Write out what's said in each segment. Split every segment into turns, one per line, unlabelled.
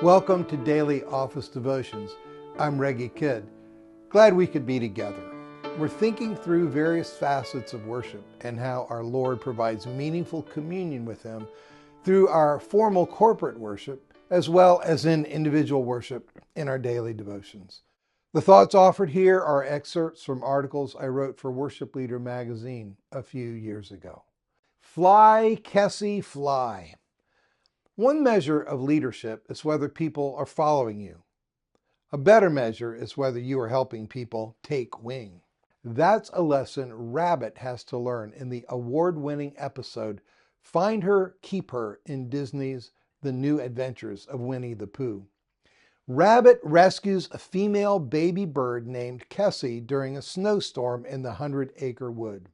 Welcome to Daily Office Devotions. I'm Reggie Kidd. Glad we could be together. We're thinking through various facets of worship and how our Lord provides meaningful communion with Him through our formal corporate worship as well as in individual worship in our daily devotions. The thoughts offered here are excerpts from articles I wrote for Worship Leader magazine a few years ago. Fly, Kessie, fly. One measure of leadership is whether people are following you. A better measure is whether you are helping people take wing. That's a lesson Rabbit has to learn in the award-winning episode Find Her, Keep Her in Disney's The New Adventures of Winnie the Pooh. Rabbit rescues a female baby bird named Kessie during a snowstorm in the 100-acre wood.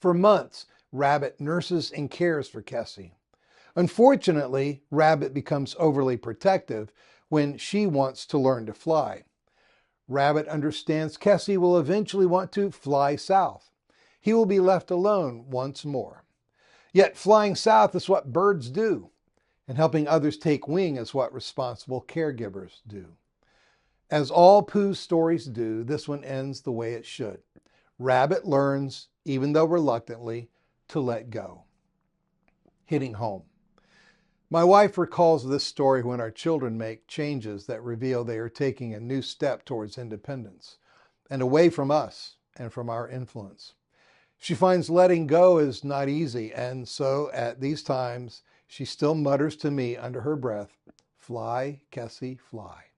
For months, Rabbit nurses and cares for Kessie. Unfortunately, Rabbit becomes overly protective when she wants to learn to fly. Rabbit understands Kessie will eventually want to fly south. He will be left alone once more. Yet flying south is what birds do, and helping others take wing is what responsible caregivers do. As all Pooh's stories do, this one ends the way it should. Rabbit learns, even though reluctantly, to let go. Hitting home. My wife recalls this story when our children make changes that reveal they are taking a new step towards independence and away from us and from our influence. She finds letting go is not easy, and so at these times she still mutters to me under her breath, "Fly, Kessie, fly."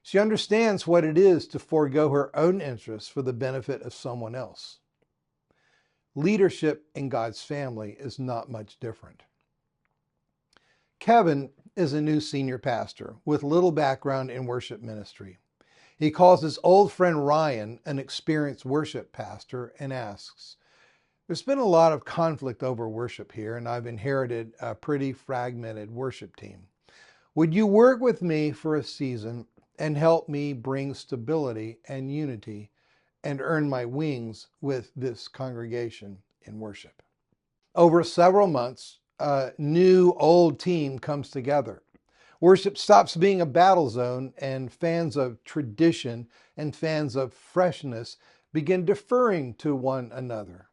She understands what it is to forego her own interests for the benefit of someone else. Leadership in God's family is not much different. Kevin is a new senior pastor with little background in worship ministry. He calls his old friend Ryan an experienced worship pastor and asks, "There's been a lot of conflict over worship here, and I've inherited a pretty fragmented worship team. Would you work with me for a season and help me bring stability and unity and earn my wings with this congregation in worship?" Over several months, a new old team comes together. Worship stops being a battle zone, and fans of tradition and fans of freshness begin deferring to one another.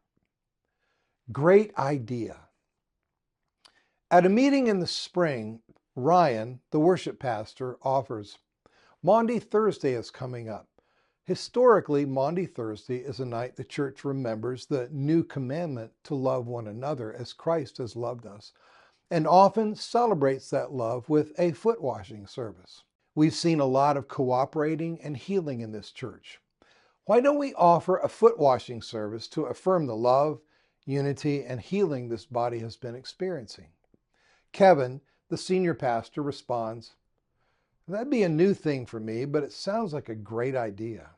Great idea. At a meeting in the spring, Ryan, the worship pastor, offers, "Maundy Thursday is coming up. Historically, Maundy Thursday is a night the church remembers the new commandment to love one another as Christ has loved us, and often celebrates that love with a foot washing service. We've seen a lot of cooperating and healing in this church. Why don't we offer a foot washing service to affirm the love, unity, and healing this body has been experiencing?" Kevin, the senior pastor, responds, "That'd be a new thing for me, but it sounds like a great idea.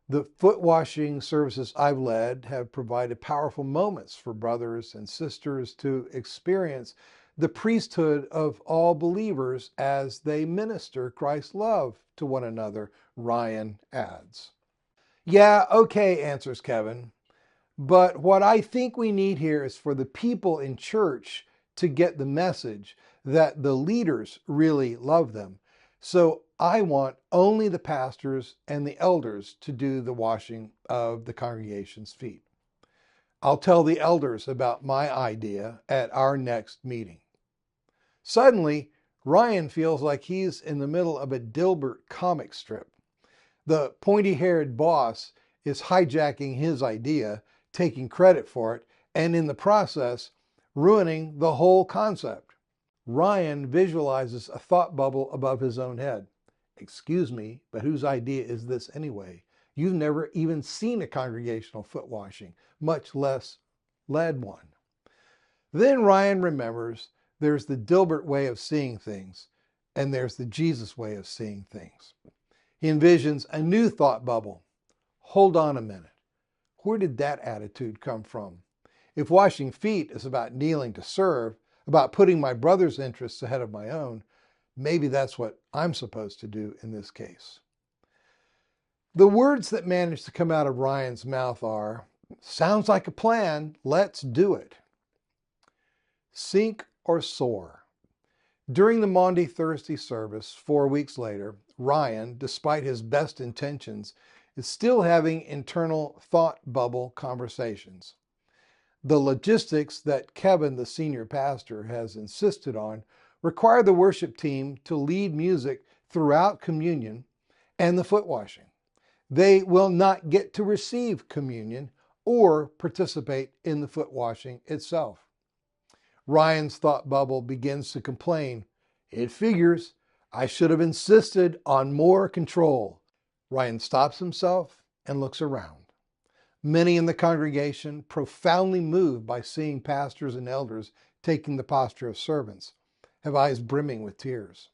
The foot washing services I've led have provided powerful moments for brothers and sisters to experience the priesthood of all believers as they minister Christ's love to one another," Ryan adds. "Yeah, okay," answers Kevin. "But what I think we need here is for the people in church to get the message that the leaders really love them. So I want only the pastors and the elders to do the washing of the congregation's feet. I'll tell the elders about my idea at our next meeting." Suddenly, Ryan feels like he's in the middle of a Dilbert comic strip. The pointy-haired boss is hijacking his idea, taking credit for it, and in the process, ruining the whole concept. Ryan visualizes a thought bubble above his own head. "Excuse me, but whose idea is this anyway? You've never even seen a congregational foot washing, much less led one." Then Ryan remembers there's the Dilbert way of seeing things, and there's the Jesus way of seeing things. He envisions a new thought bubble. Hold on a minute. Where did that attitude come from? If washing feet is about kneeling to serve, about putting my brother's interests ahead of my own, maybe that's what I'm supposed to do in this case. The words that manage to come out of Ryan's mouth are, "Sounds like a plan, let's do it." Sink or soar. During the Maundy Thursday service 4 weeks later, Ryan, despite his best intentions, is still having internal thought bubble conversations. The logistics that Kevin, the senior pastor, has insisted on require the worship team to lead music throughout communion and the foot washing. They will not get to receive communion or participate in the foot washing itself. Ryan's thought bubble begins to complain. It figures, I should have insisted on more control. Ryan stops himself and looks around. Many in the congregation, profoundly moved by seeing pastors and elders taking the posture of servants, have eyes brimming with tears.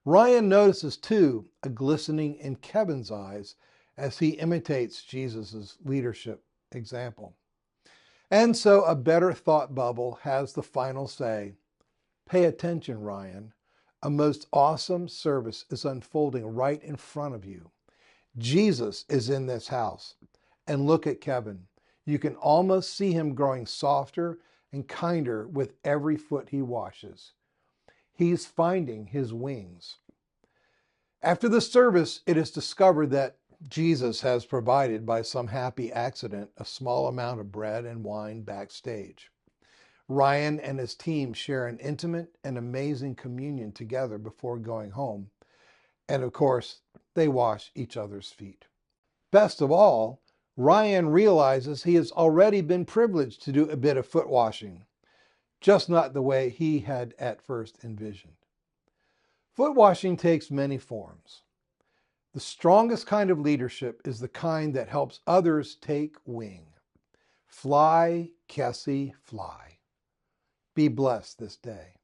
Ryan notices, too, a glistening in Kevin's eyes as he imitates Jesus' leadership example. And so a better thought bubble has the final say. Pay attention, Ryan. A most awesome service is unfolding right in front of you. Jesus is in this house. And look at Kevin. You can almost see him growing softer and kinder with every foot he washes. He's finding his wings. After the service, it is discovered that Jesus has provided, by some happy accident, a small amount of bread and wine backstage. Ryan and his team share an intimate and amazing communion together before going home. And of course, they wash each other's feet. Best of all, Ryan realizes he has already been privileged to do a bit of foot washing, just not the way he had at first envisioned. Foot washing takes many forms. The strongest kind of leadership is the kind that helps others take wing. Fly, Kessie, fly. Be blessed this day.